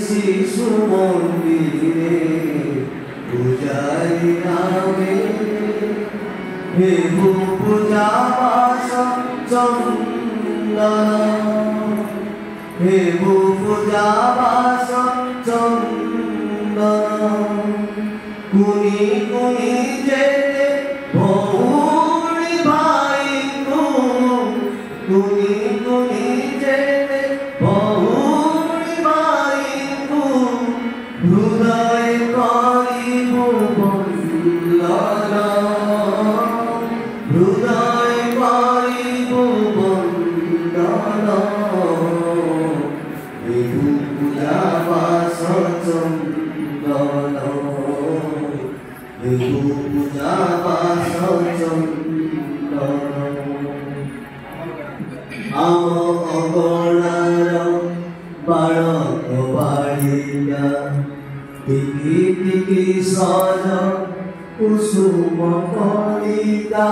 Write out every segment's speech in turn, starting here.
শিশু মন্দিরে পূজারি নামে হে পূজা বাস চন্দন হে পূজা বাস চন্দন কুনি কুনি যেতে ভৌরি ভাই কুনি কুনি যেতে ভৌরি ভাই হৃদয় করিব বন্দন হৃদয় করিব বন্দন হে পূজা বাস চন্দন হে পূজা বাস চন্দন অগণার বাড়ক বাড়িয়া টিকি টিকি সজ কুসুম কলিকা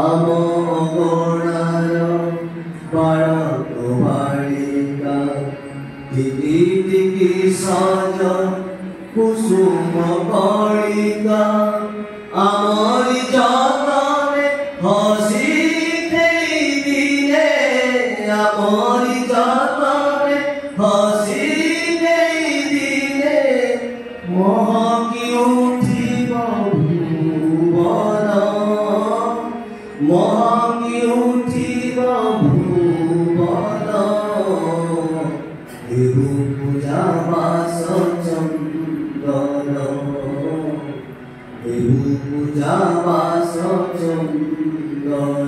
অগণার বাড়ক বাড়িয়া টিকি টিকি সজ কুসুম কলিকা আমার যতনে হসি আমার যতনে হসি দিনে মহকি উঠিব ভুবন মহকি উঠিব ভুবন হে পূজা বাস চন্দন হে পূজা বাস চন্দন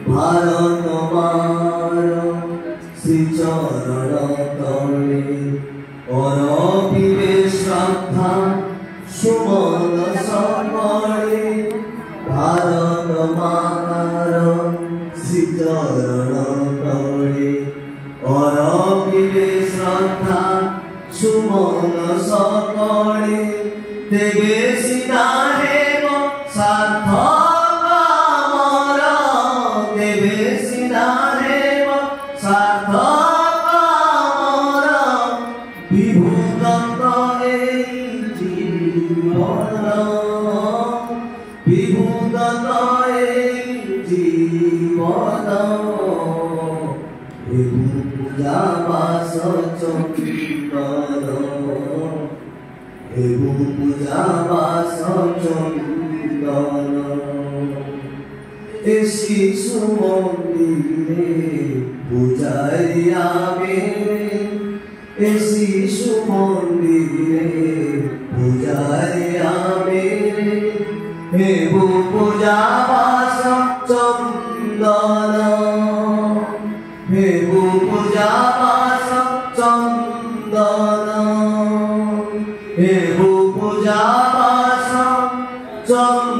ভারত মার শ্রীচরণ তলে অরবিবে শ্রদ্ধা সুমন সকলে ভারত মার শ্রীচরণ তলে অরবিবে শ্রদ্ধা সুমন সকলে দেবে সীতা হেব সার্থক বিভূত জীবন হে পূজা বাস চন্দন হে পূজা বাস চন্দন এ শিশু মন্দিরে পূজারি আমি এ শিশু মন্দিরে পূজারি আমি হে পূজা বাস চন্দন হে পূজা বাস চন্দন হে পূজা বাস চন্দন।